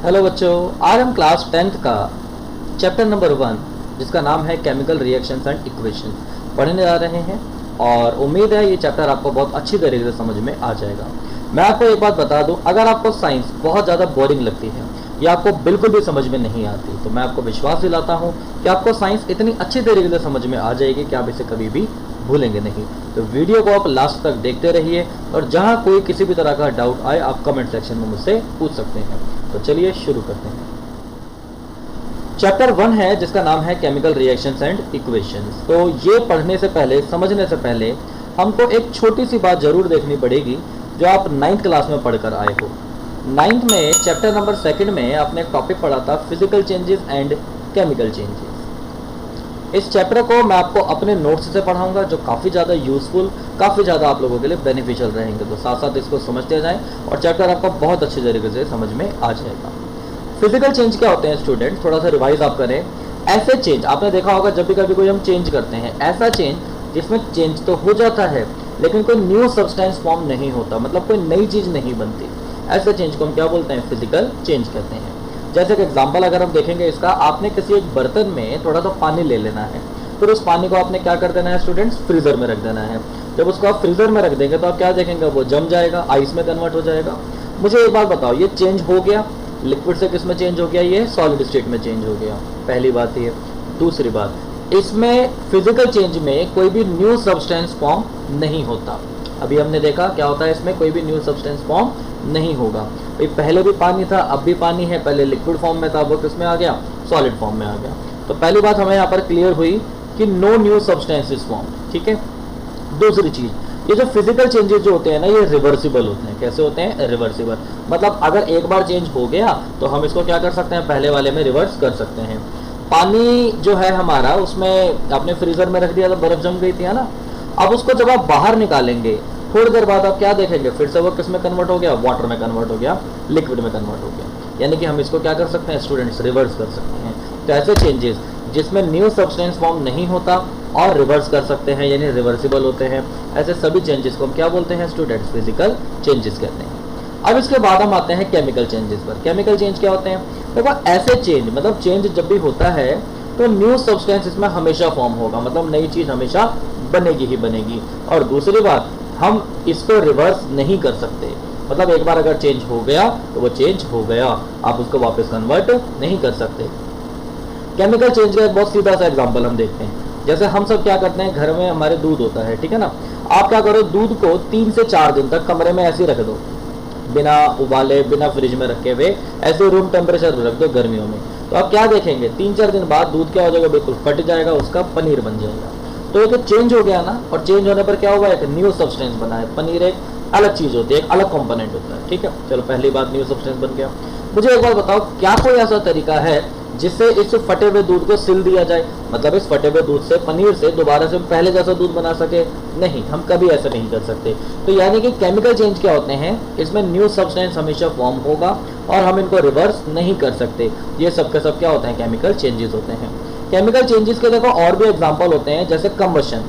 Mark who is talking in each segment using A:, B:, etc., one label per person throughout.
A: Hello बच्चों, आज हम क्लास 10th का चैप्टर नंबर 1 जिसका नाम है केमिकल रिएक्शंस एंड इक्वेशन पढ़ने जा रहे हैं। और उम्मीद है ये चैप्टर आपको बहुत अच्छी तरीके से समझ में आ जाएगा। मैं आपको एक बात बता दूं, अगर आपको साइंस बहुत ज़्यादा बोरिंग लगती है या आपको बिल्कुल भी समझ में नहीं आती, तो मैं आपको विश्वास दिलाता हूँ कि आपको साइंस इतनी अच्छी तरीके से समझ में आ जाएगी कि आप इसे कभी भी भूलेंगे नहीं। तो वीडियो को आप लास्ट तक देखते रहिए और जहाँ कोई किसी भी तरह का डाउट आए आप कमेंट सेक्शन में मुझसे पूछ सकते हैं। तो चलिए शुरू करते हैं। चैप्टर 1 है जिसका नाम है केमिकल रिएक्शंस एंड इक्वेशंस। तो ये पढ़ने से पहले, समझने से पहले हमको एक छोटी सी बात जरूर देखनी पड़ेगी जो आप 9th क्लास में पढ़कर आए हो। 9th में चैप्टर नंबर 2 में आपने एक टॉपिक पढ़ा था physical changes and chemical changes. इस चैप्टर को मैं आपको अपने नोट्स से पढ़ाऊंगा जो काफ़ी ज़्यादा यूजफुल, काफ़ी ज़्यादा आप लोगों के लिए बेनिफिशियल रहेंगे। तो साथ साथ इसको समझते जाएं और चैप्टर आपका बहुत अच्छी तरीके से समझ में आ जाएगा। फिजिकल चेंज क्या होते हैं स्टूडेंट, थोड़ा सा रिवाइज आप करें। ऐसे चेंज आपने देखा होगा जब भी कभी कोई हम चेंज करते हैं, ऐसा चेंज जिसमें चेंज तो हो जाता है लेकिन कोई न्यू सब्सटेंस फॉर्म नहीं होता, मतलब कोई नई चीज़ नहीं बनती। ऐसे चेंज को हम क्या बोलते हैं? फिजिकल चेंज कहते हैं। जैसे कि एग्जाम्पल अगर हम देखेंगे इसका, आपने किसी एक बर्तन में थोड़ा सा पानी ले लेना है, फिर उस पानी को आपने क्या कर देना है स्टूडेंट्स? फ्रीजर में रख देना है। जब उसको आप फ्रीजर में रख देंगे तो आप क्या देखेंगे? वो जम जाएगा, आइस में कन्वर्ट हो जाएगा। मुझे एक बात बताओ, ये चेंज हो गया, लिक्विड से किस में चेंज हो गया? ये सॉलिड स्टेट में चेंज हो गया। पहली बात ये। दूसरी बात, इसमें फिजिकल चेंज में कोई भी न्यू सब्सटेंस फॉर्म नहीं होता। अभी हमने देखा क्या होता है, इसमें कोई भी न्यू सब्सटेंस फॉर्म नहीं होगा। भाई पहले भी पानी था, अब भी पानी है, पहले लिक्विड फॉर्म में था, वो किस में आ गया? सॉलिड फॉर्म में आ गया। तो पहली बात हमें यहाँ पर क्लियर हुई कि no new substance is form, ठीक है। दूसरी चीज, ये जो फिजिकल चेंजेस जो होते हैं ना, ये रिवर्सिबल होते हैं। कैसे होते हैं? रिवर्सिबल। मतलब अगर एक बार चेंज हो गया तो हम इसको क्या कर सकते हैं? पहले वाले में रिवर्स कर सकते हैं। पानी जो है हमारा, उसमें आपने फ्रीजर में रख दिया तो बर्फ जम गई थी, है ना। अब उसको जब आप बाहर निकालेंगे थोड़ी देर बाद आप क्या देखेंगे? फिर से वो किस में कन्वर्ट हो गया? वाटर में कन्वर्ट हो गया, लिक्विड में कन्वर्ट हो गया। यानी कि हम इसको क्या कर सकते हैं स्टूडेंट्स? रिवर्स कर सकते हैं। तो ऐसे चेंजेस जिसमें न्यू सब्सटेंस फॉर्म नहीं होता और रिवर्स कर सकते हैं, यानी रिवर्सिबल होते हैं, ऐसे सभी चेंजेस को हम क्या बोलते हैं स्टूडेंट्स? फिजिकल चेंजेस कहते हैं। अब इसके बाद हम आते हैं केमिकल चेंजेस पर। केमिकल चेंज क्या होते हैं? देखो, ऐसे चेंज मतलब चेंज जब भी होता है तो न्यू सब्सटेंस इसमें हमेशा फॉर्म होगा, मतलब नई चीज हमेशा बनेगी ही बनेगी। और दूसरी बात, हम इसको रिवर्स नहीं कर सकते। मतलब एक बार अगर चेंज हो गया तो वो चेंज हो गया, आप उसको वापस कन्वर्ट नहीं कर सकते। केमिकल चेंज का एक बहुत सीधा सा एग्जांपल हम देखते हैं। जैसे हम सब क्या करते हैं, घर में हमारे दूध होता है, ठीक है ना। आप क्या करो, दूध को 3 से 4 दिन तक कमरे में ऐसे ही रख दो, बिना उबाले, बिना फ्रिज में रखे हुए, ऐसे रूम टेम्परेचर रख दो गर्मियों में। तो आप क्या देखेंगे? 3-4 दिन बाद दूध क्या हो जाएगा? बिल्कुल फट जाएगा, उसका पनीर बन जाएगा। तो एक चेंज हो गया ना, और चेंज होने पर क्या होगा? एक न्यू सब्सटेंस बना है। पनीर एक अलग चीज होती है, एक अलग कंपोनेंट होता है, ठीक है। चलो, पहली बात न्यू सब्सटेंस बन गया। मुझे एक बार बताओ, क्या कोई ऐसा तरीका है जिससे इस फटे हुए दूध को सिल दिया जाए? मतलब इस फटे हुए दूध से, पनीर से दोबारा से पहले जैसा दूध बना सके? नहीं, हम कभी ऐसा नहीं कर सकते। तो यानी कि केमिकल चेंज क्या होते हैं, इसमें न्यू सब्सटेंस हमेशा फॉर्म होगा और हम इनको रिवर्स नहीं कर सकते। ये सब के सब क्या होते हैं? केमिकल चेंजेस होते हैं। केमिकल चेंजेस के देखो और भी एग्जांपल होते हैं, जैसे कंबशन।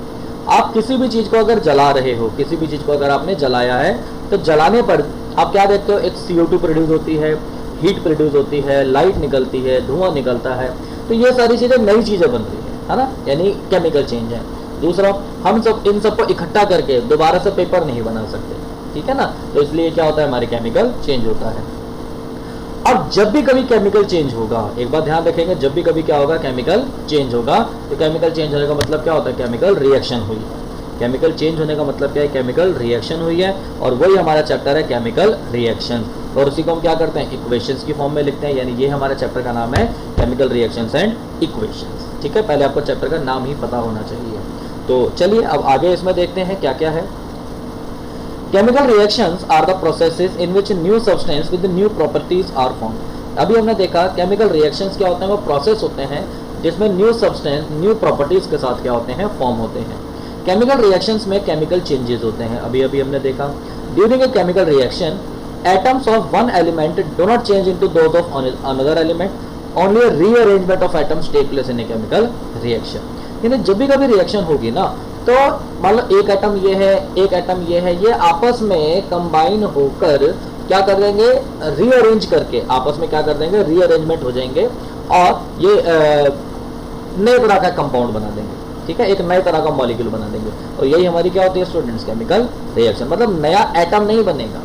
A: आप किसी भी चीज को अगर जला रहे हो, किसी भी चीज को अगर आपने जलाया है, तो जलाने पर आप क्या देखते हो? एक CO2 प्रोड्यूस होती है, हीट प्रोड्यूस होती है, लाइट निकलती है, धुआं निकलता है। तो ये सारी चीजें नई चीजें बन रही है ना, यानी केमिकल चेंज है। दूसरा, हम सब इन सबको इकट्ठा करके दोबारा से पेपर नहीं बना सकते, ठीक है ना। तो इसलिए क्या होता है? हमारे केमिकल चेंज होता है। अब जब भी कभी केमिकल चेंज होगा, एक बात ध्यान रखेंगे, जब भी कभी क्या होगा? केमिकल चेंज होगा। तो केमिकल चेंज होने का मतलब क्या होता है? केमिकल रिएक्शन हुई है। केमिकल चेंज होने का मतलब क्या है? केमिकल रिएक्शन हुई है। और वही हमारा चैप्टर है केमिकल रिएक्शन, और उसी को हम क्या करते हैं? इक्वेशंस की फॉर्म में लिखते हैं। यानी ये हमारा चैप्टर का नाम है केमिकल रिएक्शंस एंड इक्वेशंस, ठीक है। पहले आपको चैप्टर का नाम ही पता होना चाहिए। तो चलिए अब आगे इसमें देखते हैं क्या क्या है। Chemical reactions are the processes in which new substance with new properties are formed। अभी हमने देखा chemical reactions क्या होते हैं? वो प्रोसेस होते हैं जिसमें न्यू सब्सटेंस, न्यू प्रॉपर्टीज के साथ क्या होते हैं? फॉर्म होते हैं। केमिकल रिएक्शंस में केमिकल चेंजेस होते हैं। अभी अभी हमने देखा, during a chemical reaction atoms of one element do not change into those of another element, only a rearrangement of atoms take place in a chemical reaction. यानी जब भी कभी रिएक्शन होगी ना, तो मान लो एक एटम ये है, एक एटम ये है, ये आपस में कंबाइन होकर क्या कर देंगे, रीअरेंज करके आपस में क्या कर देंगे, रीअरेंजमेंट हो जाएंगे और ये नए तरह का कंपाउंड बना देंगे, ठीक है, एक नए तरह का मॉलिक्यूल बना देंगे। और यही हमारी क्या होती है स्टूडेंट्स, केमिकल रिएक्शन। मतलब नया एटम नहीं बनेगा,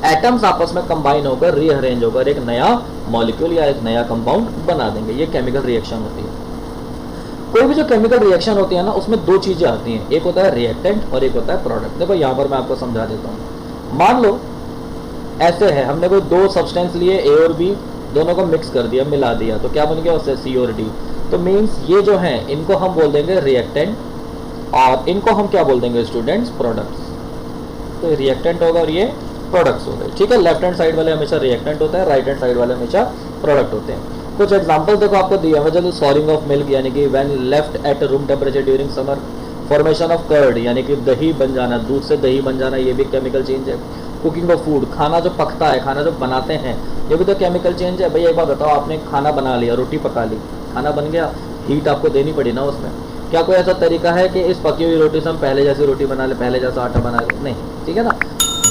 A: एटम्स आपस में कंबाइन होकर रीअरेंज होकर एक नया मॉलिक्यूल या एक नया कंपाउंड बना देंगे। ये केमिकल रिएक्शन होती है। कोई भी जो केमिकल रिएक्शन होती है ना, उसमें दो चीजें आती हैं, एक होता है रिएक्टेंट और एक होता है प्रोडक्ट। देखो यहाँ पर मैं आपको समझा देता हूँ। मान लो ऐसे है, हमने कोई दो सब्सटेंस लिए ए और बी, दोनों को मिक्स कर दिया, मिला दिया, तो क्या बन गया उससे सी और डी। तो मीन्स ये जो है इनको हम बोल देंगे रिएक्टेंट और इनको हम क्या बोल देंगे स्टूडेंट्स, प्रोडक्ट्स। तो रिएक्टेंट होगा और ये प्रोडक्ट्स हो गए, ठीक है। लेफ्ट हैंड साइड वाले हमेशा रिएक्टेंट होता है, राइट हैंड साइड वाले हमेशा प्रोडक्ट होते हैं। कुछ एग्जांपल देखो आपको दिया हुआ, जैसे सॉलिंग ऑफ मिल्क यानी कि when left at room temperature during summer, formation of curd यानी कि दही बन जाना, दूध से दही बन जाना, ये भी केमिकल चेंज है। कुकिंग ऑफ फूड, खाना जो पकता है, खाना जो बनाते हैं, ये भी तो केमिकल चेंज है। भैया एक बार बताओ, आपने खाना बना लिया, रोटी पका ली, खाना बन गया, हीट आपको देनी पड़ी ना उसमें। क्या कोई ऐसा तरीका है कि इस पकी हुई रोटी से हम पहले जैसी रोटी बना ले, पहले जैसा आटा बना ले? नहीं, ठीक है ना।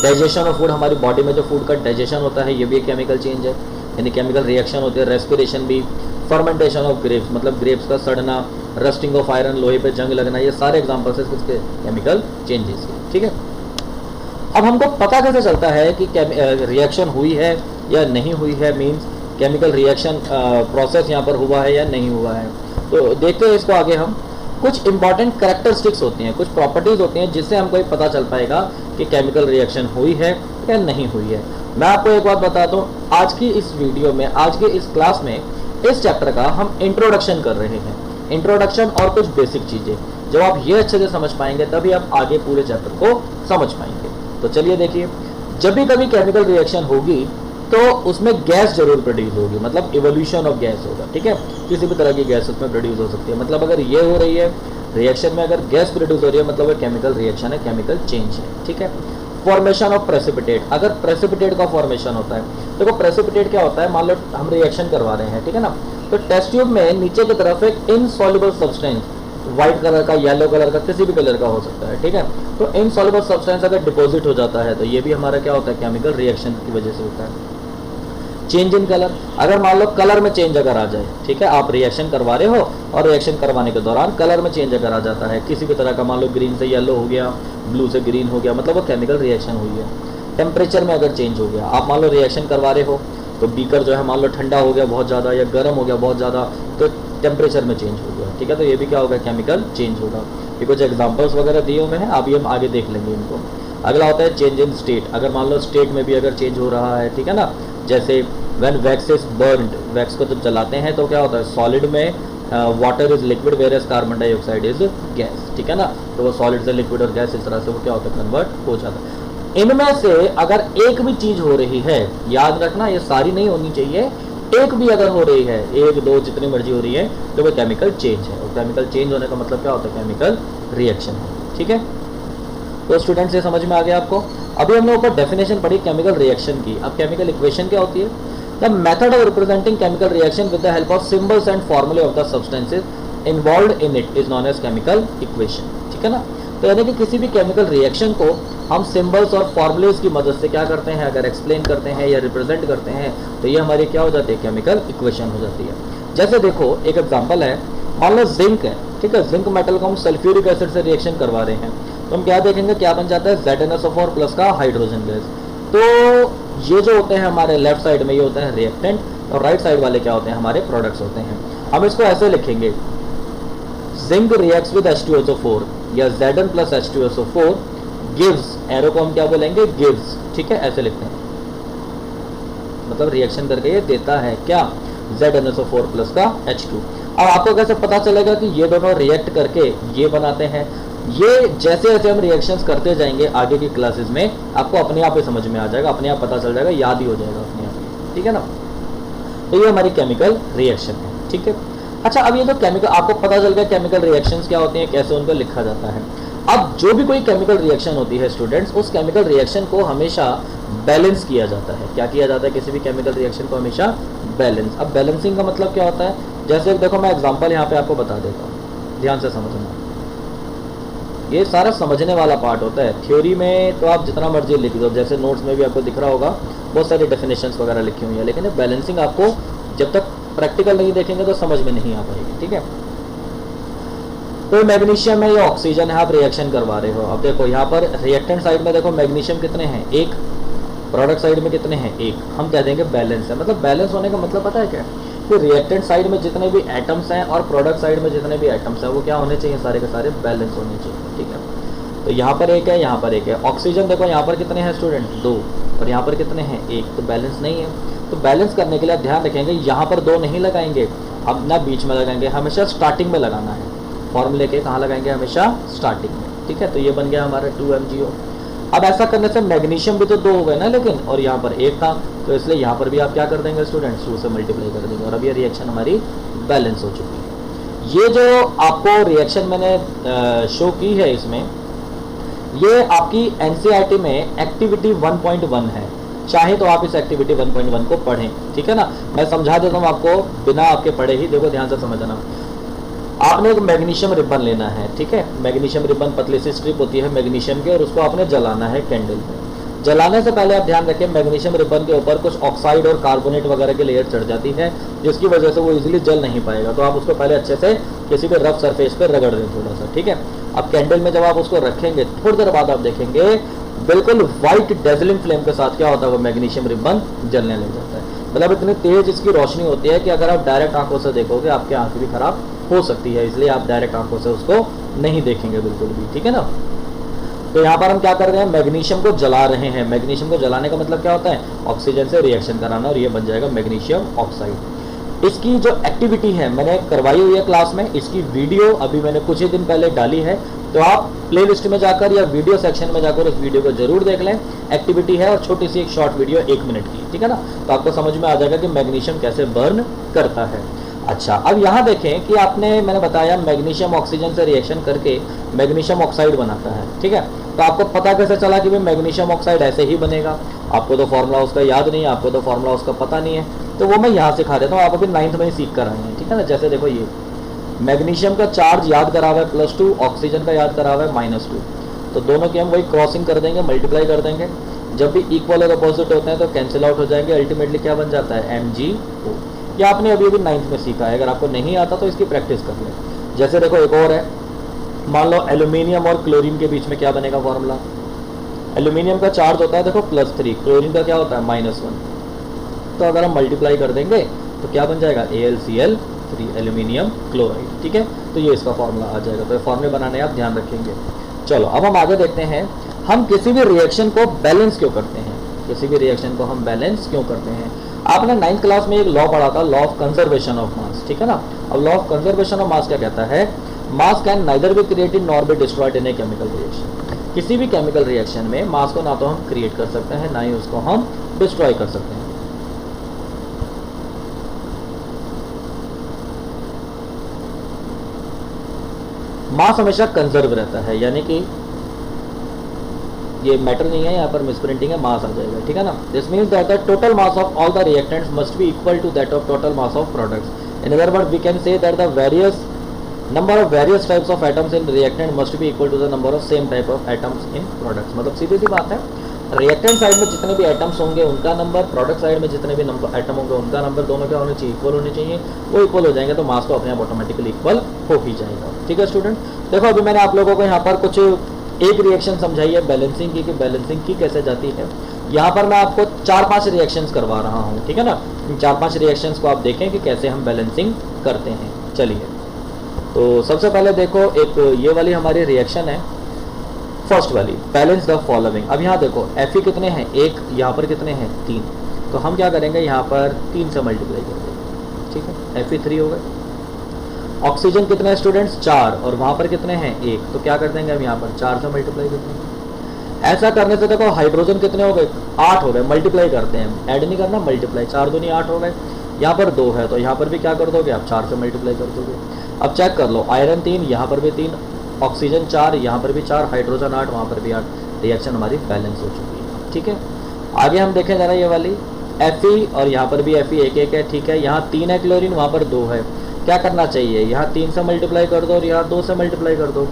A: डाइजेशन ऑफ फूड, हमारी बॉडी में जो फूड का डाइजेशन होता है, ये भी एक केमिकल चेंज है, यानी केमिकल रिएक्शन होती है। रेस्पिरेशन भी, फर्मेंटेशन ऑफ ग्रेप्स, मतलब ग्रेप्स का सड़ना, रस्टिंग ऑफ आयरन, लोहे पे जंग लगना, ये सारे एग्जांपल्स है किसके, केमिकल चेंजेस के, ठीक है। अब हमको पता कैसे चलता है कि रिएक्शन हुई है या नहीं हुई है, मीन्स केमिकल रिएक्शन प्रोसेस यहाँ पर हुआ है या नहीं हुआ है। तो देखते हैं इसको आगे हम। कुछ इंपॉर्टेंट कैरेक्टरिस्टिक्स होती हैं, कुछ प्रॉपर्टीज होती हैं जिससे हमको पता चल पाएगा कि केमिकल रिएक्शन हुई है या नहीं हुई है। मैं आपको एक बात बताता हूँ, आज की इस वीडियो में, आज के इस क्लास में, इस चैप्टर का हम इंट्रोडक्शन कर रहे हैं। इंट्रोडक्शन और कुछ बेसिक चीजें, जब आप ये अच्छे से समझ पाएंगे तभी आप आगे पूरे चैप्टर को समझ पाएंगे। तो चलिए देखिए, जब भी कभी केमिकल रिएक्शन होगी तो उसमें गैस जरूर प्रोड्यूस होगी, मतलब इवोल्यूशन ऑफ गैस होगा, ठीक है। किसी भी तरह की गैस उसमें प्रोड्यूस हो सकती है। मतलब अगर ये हो रही है रिएक्शन में, अगर गैस प्रोड्यूस हो रही है, मतलब वो केमिकल रिएक्शन है, केमिकल चेंज है, ठीक है। फॉर्मेशन ऑफ प्रेसिपिटेट, अगर प्रेसिपिटेट का फॉर्मेशन होता है, देखो प्रेसिपिटेट क्या होता है, मान लो हम रिएक्शन करवा रहे हैं, ठीक है ना। तो टेस्ट ट्यूब में नीचे की तरफ एक इनसॉल्युबल सब्सटेंस, व्हाइट कलर का, येलो कलर का, किसी भी कलर का हो सकता है, ठीक है। तो इनसॉल्युबल सब्सटेंस अगर डिपॉजिट हो जाता है तो ये भी हमारा क्या होता है, केमिकल रिएक्शन की वजह से होता है। चेंज इन कलर, अगर मान लो कलर में चेंज अगर आ जाए, ठीक है, आप रिएक्शन करवा रहे हो और रिएक्शन करवाने के दौरान कलर में चेंज अगर आ जाता है किसी भी तरह का, मान लो ग्रीन से येलो हो गया, ब्लू से ग्रीन हो गया, मतलब वो केमिकल रिएक्शन हुई है। टेम्परेचर में अगर चेंज हो गया, आप मान लो रिएक्शन करवा रहे हो तो बीकर जो है मान लो ठंडा हो गया बहुत ज़्यादा या गर्म हो गया बहुत ज़्यादा, तो टेम्परेचर में चेंज हो गया, ठीक है। तो ये भी क्या होगा, केमिकल चेंज होगा। ये कुछ एग्जाम्पल्स वगैरह दिए हुए हैं, अभी हम आगे देख लेंगे इनको। अगला होता है चेंज इन स्टेट, अगर मान लो स्टेट में भी अगर चेंज हो रहा है, ठीक है ना। जैसे when wax is burned, wax को जब जलाते हैं तो क्या होता है, सॉलिड में water is liquid where carbon dioxide is gas, ठीक है ना। तो वो सॉलिड से लिक्विड और गैस, इस तरह से वो क्या होता है, कन्वर्ट हो जाता है। इनमें से अगर एक भी चीज हो रही है, याद रखना ये सारी नहीं होनी चाहिए, एक भी अगर हो रही है, एक दो जितनी मर्जी हो रही है, तो वो केमिकल चेंज है। और केमिकल चेंज होने का मतलब क्या होता है, केमिकल रिएक्शन है, ठीक है। तो स्टूडेंट्स ये समझ में आ गया आपको। अभी हमने ऊपर डेफिनेशन पढ़ी केमिकल रिएक्शन की। अब केमिकल इक्वेशन क्या होती है, the method of representing chemical reaction with the help of symbols and formulae of the substances involved in it is known as chemical equation, ठीक है ना। तो यानी कि किसी भी केमिकल रिएक्शन को हम सिंबल्स और फॉर्मूलेज की मदद से क्या करते हैं, अगर एक्सप्लेन करते हैं या रिप्रेजेंट करते हैं, तो ये हमारी क्या हो जाती है, केमिकल इक्वेशन हो जाती है। जैसे देखो एक एग्जांपल है, मान लो जिंक है, ठीक है, जिंक मेटल को हम सल्फ्यूरिक एसिड से रिएक्शन करवा रहे हैं, तो हम क्या देखेंगे, क्या बन जाता है, ZnSO4 प्लस का हाइड्रोजन गैस। तो ये जो होते हैं हमारे लेफ्ट साइड में, ये होते हैं रिएक्टेंट, और राइट साइड वाले क्या होते हैं, हमारे प्रोडक्ट्स होते हैं। हम इसको ऐसे लिखेंगे, जिंक रिएक्ट्स विद H2SO4 या Zn plus H2SO4 gives, arrow को हम क्या बोलेंगे, गिव्स, ठीक है, ऐसे लिखते हैं, मतलब रिएक्शन करके ये देता है क्या, ZnSO4 प्लस का H2। अब आपको कैसे पता चलेगा कि ये दोनों रिएक्ट करके ये बनाते हैं, ये जैसे जैसे हम रिएक्शंस करते जाएंगे आगे की क्लासेस में आपको अपने आप ही समझ में आ जाएगा, अपने आप पता चल जाएगा, याद ही हो जाएगा अपने आप, ठीक है ना। तो ये हमारी केमिकल रिएक्शन है, ठीक है। अच्छा, अब ये तो केमिकल, आपको पता चल गया केमिकल रिएक्शंस क्या होती हैं, कैसे उनको लिखा जाता है। अब जो भी कोई केमिकल रिएक्शन होती है स्टूडेंट्स, उस केमिकल रिएक्शन को हमेशा बैलेंस किया जाता है। क्या किया जाता है, किसी भी केमिकल रिएक्शन को हमेशा बैलेंस। अब बैलेंसिंग का मतलब क्या होता है, जैसे देखो मैं एग्जांपल यहाँ पे आपको बता देता हूँ, ध्यान से समझना। ये सारा समझने वाला पार्ट होता है। थ्योरी में तो आप जितना मर्जी लिख दो, जैसे नोट्स में भी आपको दिख रहा होगा बहुत सारी डेफिनेशंस वगैरह लिखी हुई है, लेकिन बैलेंसिंग आपको जब तक प्रैक्टिकल नहीं देखेंगे तो समझ में नहीं आ पाएगी। ठीक है, तो मैग्नीशियम है, ये ऑक्सीजन है, आप रिएक्शन करवा रहे हो। अब देखो यहाँ पर रिएक्टेंट साइड में देखो मैग्नीशियम कितने हैं, एक, प्रोडक्ट साइड में कितने हैं, एक। हम कह देंगे बैलेंस है। मतलब बैलेंस होने का मतलब पता है क्या है कि रिएक्टेंट साइड में जितने भी एटम्स हैं और प्रोडक्ट साइड में जितने भी एटम्स हैं वो क्या होने चाहिए, सारे के सारे बैलेंस होने चाहिए। ठीक है, तो यहाँ पर एक है, यहाँ पर एक है। ऑक्सीजन देखो यहाँ पर कितने हैं स्टूडेंट, 2, और यहाँ पर कितने हैं, 1, तो बैलेंस नहीं है। तो बैलेंस करने के लिए ध्यान रखेंगे यहाँ पर 2 नहीं लगाएंगे, अब ना बीच में लगाएंगे, हमेशा स्टार्टिंग में लगाना है। फॉर्मूले के कहाँ लगाएंगे, हमेशा स्टार्टिंग में। ठीक है, तो ये बन गया हमारा 2MgO। अब ऐसा करने से मैग्नीशियम भी तो 2 हो गए ना, लेकिन और यहाँ पर 1 था, तो इसलिए यहाँ पर भी आप क्या कर देंगे स्टूडेंट्स, 2 से मल्टीप्लाई कर देंगे, और अब ये रिएक्शन हमारी बैलेंस हो चुकी है। ये जो आपको रिएक्शन मैंने शो की है इसमें, ये आपकी एनसीईआरटी में एक्टिविटी 1.1 है। चाहे तो आप इस एक्टिविटी 1.1 को पढ़ें। ठीक है ना, मैं समझा देता हूँ आपको बिना आपके पढ़े ही। देखो ध्यान से समझना, आपने एक मैग्नीशियम रिबन लेना है। ठीक है, मैग्नीशियम रिबन पतली सी स्ट्रिप होती है मैग्नीशियम की, और उसको आपने जलाना है कैंडल में। जलाने से पहले आप ध्यान रखें मैग्नीशियम रिबन के ऊपर कुछ ऑक्साइड और कार्बोनेट वगैरह की लेयर चढ़ जाती है, जिसकी वजह से वो इजीली जल नहीं पाएगा। तो आप उसको पहले अच्छे से किसी भी रफ सरफेस पे रगड़ दें थोड़ा सा। ठीक है, अब कैंडल में जब आप उसको रखेंगे थोड़ी देर बाद आप देखेंगे बिल्कुल व्हाइट डेजलिंग फ्लेम के साथ क्या होता है, वो मैग्नीशियम रिबन जलने लग जाता है। मतलब इतनी तेज इसकी रोशनी होती है कि अगर आप डायरेक्ट आंखों से देखोगे आपकी आंखें भी खराब हो सकती है, इसलिए आप डायरेक्ट आंखों से उसको नहीं देखेंगे बिल्कुल भी। ठीक है ना, तो यहाँ पर हम क्या कर रहे हैं, मैग्नीशियम को जला रहे हैं। मैग्नीशियम को जलाने का मतलब क्या होता है, ऑक्सीजन से रिएक्शन कराना, और ये बन जाएगा मैग्नीशियम ऑक्साइड। इसकी जो एक्टिविटी है मैंने करवाई हुई है क्लास में, इसकी वीडियो अभी मैंने कुछ ही दिन पहले डाली है, तो आप प्लेलिस्ट में जाकर या वीडियो सेक्शन में जाकर उस वीडियो को जरूर देख लें। एक्टिविटी है और छोटी सी एक शॉर्ट वीडियो 1 मिनट की। ठीक है ना, तो आपको समझ में आ जाएगा कि मैग्नीशियम कैसे बर्न करता है। अच्छा, अब यहाँ देखें कि मैंने बताया मैग्नीशियम ऑक्सीजन से रिएक्शन करके मैग्नीशियम ऑक्साइड बनाता है। ठीक है, तो आपको पता कैसे चला कि भाई मैग्नीशियम ऑक्साइड ऐसे ही बनेगा? आपको तो फॉर्मूला उसका याद नहीं है, आपको तो फॉर्मूला उसका पता नहीं है, तो वो मैं यहाँ सिखा देता हूँ। आप अभी 9th में ही सीख कर आए हैं। ठीक है ना, जैसे देखो ये मैग्नीशियम का चार्ज याद करा हुआ है +2, ऑक्सीजन का याद करा हुआ है -2, तो दोनों की हम वही क्रॉसिंग कर देंगे, मल्टीप्लाई कर देंगे। जब भी इक्वल और अपोजिट होते हैं तो कैंसिल आउट हो जाएंगे, अल्टीमेटली क्या बन जाता है, MgO। ये आपने अभी 9th में सीखा है, अगर आपको नहीं आता तो इसकी प्रैक्टिस कर लें। जैसे देखो एक और है, मान लो एल्यूमिनियम और क्लोरीन के बीच में क्या बनेगा फॉर्मूला, एल्यूमिनियम का चार्ज होता है देखो +3, क्लोरीन का क्या होता है -1, तो अगर हम मल्टीप्लाई कर देंगे तो क्या बन जाएगा, AlCl3, एल्यूमिनियम क्लोराइड। ठीक है, तो ये इसका फॉर्मूला आ जाएगा। तो ये फॉर्मूले बनाने आप ध्यान रखेंगे। चलो अब हम आगे देखते हैं, हम किसी भी रिएक्शन को बैलेंस क्यों करते हैं, किसी भी रिएक्शन को हम बैलेंस क्यों करते हैं। आपने 9th क्लास में एक लॉ पढ़ा था, law of conservation of mass. ठीक है ना, अब law of conservation of mass क्या कहता है, मास can neither be created nor be destroyed in a chemical reaction. किसी भी केमिकल रिएक्शन में मास को ना तो हम क्रिएट कर सकते हैं, ना ही उसको हम डिस्ट्रॉय कर सकते हैं। मास हमेशा कंजर्व रहता है, यानी कि ये मैटर नहीं है, यहाँ पर मिसप्रिंटिंग है, मास आ जाएगा। ठीक है ना, this means that the total mass of all the reactants must be equal to that of total mass of products. In other word we can say that the various number of various types of atoms in reactant must be equal to the number of same type of atoms in products. मतलब सीधी सी बात है, reactant side में जितने भी atoms होंगे उनका number, product side में जितने भी नंबर एटम होंगे उनका नंबर, दोनों क्या होने चाहिए, इक्वल होने चाहिए। वो इक्वल हो जाएंगे तो मास तो अपने आप ऑटोमेटिकली इक्वल हो ही जाएगा। ठीक है स्टूडेंट, देखो अभी मैंने आप लोगों को यहाँ पर कुछ एक रिएक्शन समझाई है बैलेंसिंग की, कि बैलेंसिंग की कैसे जाती है। यहाँ पर मैं आपको 4-5 रिएक्शंस करवा रहा हूँ। ठीक है ना, इन 4-5 रिएक्शंस को आप देखें कि कैसे हम बैलेंसिंग करते हैं। चलिए, तो सबसे पहले देखो एक ये वाली हमारी रिएक्शन है, फर्स्ट वाली, बैलेंस द फॉलोइंग। अब यहाँ देखो Fe कितने हैं, 1, यहाँ पर कितने हैं, 3, तो हम क्या करेंगे, यहाँ पर 3 से मल्टीप्लाई कर देंगे। ठीक है, Fe3 हो गए। ऑक्सीजन कितने हैं स्टूडेंट्स, 4, और वहाँ पर कितने हैं, 1, तो क्या कर देंगे हम यहाँ पर 4 से मल्टीप्लाई कर देंगे। ऐसा करने से देखो हाइड्रोजन कितने हो गए, 8 हो गए, मल्टीप्लाई करते हैं, ऐड नहीं करना, मल्टीप्लाई, 4 दूनी 8 हो गए। यहाँ पर 2 है तो यहाँ पर भी क्या कर दोगे आप, 4 से मल्टीप्लाई कर दोगे। अब चेक कर लो, आयरन 3, यहाँ पर भी 3, ऑक्सीजन 4, यहाँ पर भी 4, हाइड्रोजन 8, वहाँ पर भी 8, रिएक्शन हमारी बैलेंस हो चुकी है। ठीक है, आगे हम देखें जरा ये वाली Fe, और यहाँ पर भी Fe 1-1 है। ठीक है, यहाँ 3 है क्लोरीन, वहाँ पर 2 है। क्या करना चाहिए, यहाँ 3 से मल्टीप्लाई कर दो और यहाँ 2 से मल्टीप्लाई कर दो।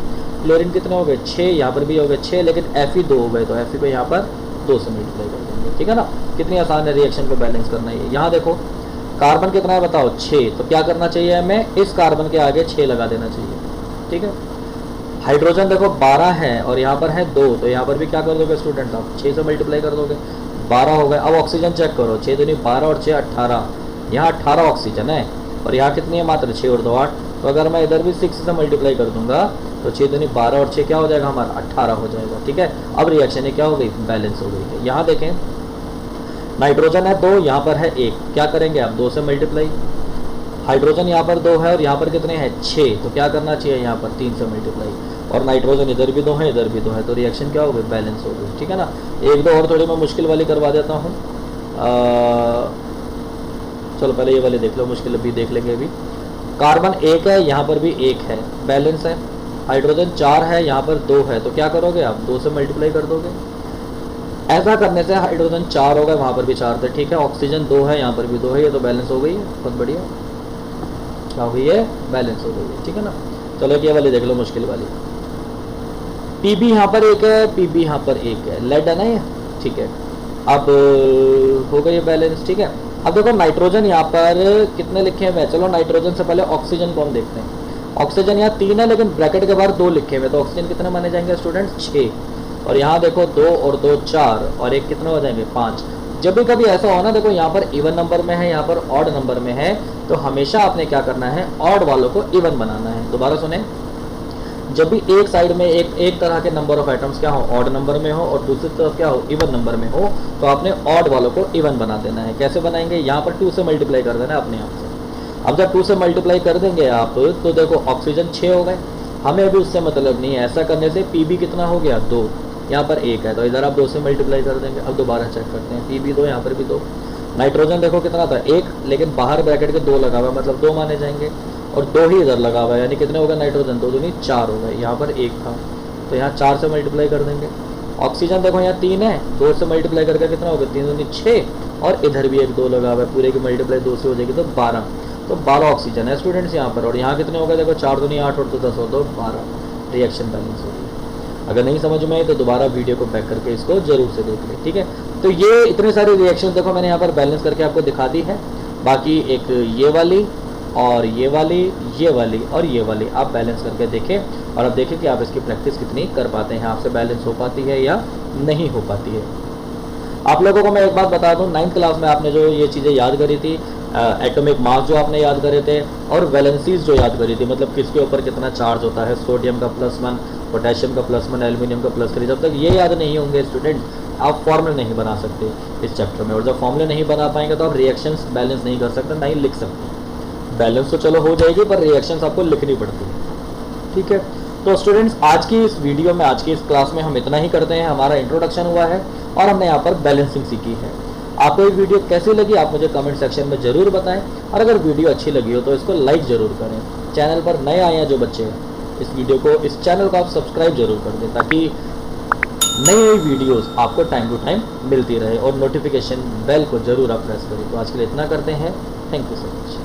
A: क्लोरीन कितने हो गए 6, यहाँ पर भी हो गए 6, लेकिन Fe2 हो गए, तो Fe को यहाँ पर 2 से मल्टीप्लाई कर देंगे, ठीक है ना। कितनी आसान है रिएक्शन को बैलेंस करना है। यहाँ देखो कार्बन कितना है बताओ 6, तो क्या करना चाहिए हमें, इस कार्बन के आगे 6 लगा देना चाहिए, ठीक है। हाइड्रोजन देखो 12 है और यहाँ पर है 2, तो यहाँ पर भी क्या कर दोगे स्टूडेंट्स आप 6 से मल्टीप्लाई कर दोगे, 12 हो गए। अब ऑक्सीजन चेक करो, 6 दूनी 12 और 6 18, यहाँ 18 ऑक्सीजन है और यहाँ कितनी है मात्र 6 और 2 8, तो अगर मैं इधर भी 6 से मल्टीप्लाई कर दूंगा तो 6 दूनी 12 और 6 क्या हो जाएगा हमारा 18 हो जाएगा, ठीक है। अब रिएक्शन क्या हो गई, बैलेंस हो गई है। यहाँ देखें नाइट्रोजन है 2, यहाँ पर है 1, क्या करेंगे आप 2 से मल्टीप्लाई। हाइड्रोजन यहाँ पर 2 है और यहाँ पर कितने हैं 6, तो क्या करना चाहिए यहाँ पर 3 से मल्टीप्लाई। और नाइट्रोजन इधर भी 2 है इधर भी 2 है, तो रिएक्शन क्या हो गई, बैलेंस हो गई, ठीक है ना। एक दो और थोड़ी मैं मुश्किल वाली करवा देता हूँ, चलो पहले ये वाले देख लो, मुश्किल अभी देख लेंगे। अभी कार्बन 1 है, यहाँ पर भी 1 है, बैलेंस है। हाइड्रोजन 4 है, यहाँ पर 2 है, तो क्या करोगे आप 2 से मल्टीप्लाई कर दोगे। ऐसा करने से हाइड्रोजन 4 हो गए, वहाँ पर भी 4 थे, ठीक है। ऑक्सीजन 2 है, यहाँ पर भी 2 है, ये तो बैलेंस हो गई है, बहुत बढ़िया, क्या हो गई है, बैलेंस हो गई है, ठीक है ना। चलो ये वाली देख लो मुश्किल वाली। पीबी यहाँ पर 1 है, पीबी यहाँ पर 1 है, लेड है ना ये, ठीक है। अब हो गई बैलेंस, ठीक है। अब देखो नाइट्रोजन यहाँ पर कितने लिखे हुए हैं, चलो नाइट्रोजन से पहले ऑक्सीजन को हम देखते हैं। ऑक्सीजन यहाँ 3 है, लेकिन ब्रैकेट के बाहर 2 लिखे हुए, तो ऑक्सीजन कितने माने जाएंगे स्टूडेंट्स 6, और यहाँ देखो 2 और 2 4 और 1 कितने हो जाएंगे 5। जब भी कभी ऐसा हो ना, देखो यहाँ पर इवन नंबर में है, यहाँ पर ऑड नंबर में है, तो हमेशा आपने क्या करना है, ऑड वालों को इवन बनाना है। दोबारा सुने, जब भी एक साइड में एक तरह के नंबर ऑफ आइटम्स क्या हो, ऑड नंबर में हो, और दूसरी तरफ क्या हो, इवन नंबर में हो, तो आपने ऑड वालों को इवन बना देना है। कैसे बनाएंगे, यहाँ पर 2 से मल्टीप्लाई कर देना अपने आप से। अब जब 2 से मल्टीप्लाई कर देंगे आप, तो देखो ऑक्सीजन 6 हो गए, हमें अभी उससे मतलब नहीं है। ऐसा करने से पीबी कितना हो गया 2, यहाँ पर 1 है, तो इधर आप 2 से मल्टीप्लाई कर देंगे। अब दोबारा चेक करते हैं, पीबी 2, यहाँ पर भी 2। नाइट्रोजन देखो कितना था 1, लेकिन बाहर ब्रैकेट के 2 लगा हुआ, मतलब 2 माने जाएंगे, और 2 ही इधर लगा हुआ है, यानी कितने हो गए नाइट्रोजन 2 दूनी 4 हो गए। यहाँ पर 1 था, तो यहाँ 4 से मल्टीप्लाई कर देंगे। ऑक्सीजन देखो यहाँ 3 है, 2 से मल्टीप्लाई करके कितना हो गया 3 दूनी 6, और इधर भी एक 2 लगा हुआ है, पूरे की मल्टीप्लाई 2 से हो जाएगी तो 12, तो 12 ऑक्सीजन है स्टूडेंट्स यहाँ पर। और यहाँ कितने हो गए देखो 4 दूनी 8 और 2 10 हो, तो 12, रिएक्शन बैलेंस हो गई। अगर नहीं समझ में आए तो दोबारा वीडियो को बैक करके इसको जरूर से देख लें, ठीक है। तो ये इतने सारे रिएक्शन देखो मैंने यहाँ पर बैलेंस करके आपको दिखा दी है। बाकी एक ये वाली और ये वाली, ये वाली और ये वाली आप बैलेंस करके देखें, और अब देखें कि आप इसकी प्रैक्टिस कितनी कर पाते हैं, आपसे बैलेंस हो पाती है या नहीं हो पाती है। आप लोगों को मैं एक बात बता दूं, 9th क्लास में आपने जो ये चीज़ें याद करी थी, एटॉमिक मास जो आपने याद करे थे, और वैलेंसीज जो याद करी थी, मतलब किसके ऊपर कितना चार्ज होता है, सोडियम का +1, पोटेशियम का +1, एल्यूमिनियम का +3, जब तक ये याद नहीं होंगे स्टूडेंट, आप फॉर्मूले नहीं बना सकते इस चैप्टर में। और जब फॉर्मूले नहीं बना पाएंगे तो आप रिएक्शंस बैलेंस नहीं कर सकते, नहीं लिख सकते। बैलेंस तो चलो हो जाएगी, पर रिएक्शंस आपको लिखनी पड़ती है, ठीक है। तो स्टूडेंट्स आज की इस वीडियो में, आज की इस क्लास में हम इतना ही करते हैं। हमारा इंट्रोडक्शन हुआ है और हमने यहाँ पर बैलेंसिंग सीखी है। आपको ये वीडियो कैसी लगी आप मुझे कमेंट सेक्शन में ज़रूर बताएं, और अगर वीडियो अच्छी लगी हो तो इसको लाइक ज़रूर करें। चैनल पर नए आए हैं जो बच्चे, इस वीडियो को, इस चैनल को आप सब्सक्राइब जरूर कर दें, ताकि नई नई वीडियोस आपको टाइम टू टाइम मिलती रहे, और नोटिफिकेशन बेल को जरूर आप प्रेस करें। तो आज के लिए इतना करते हैं, थैंक यू सो मच।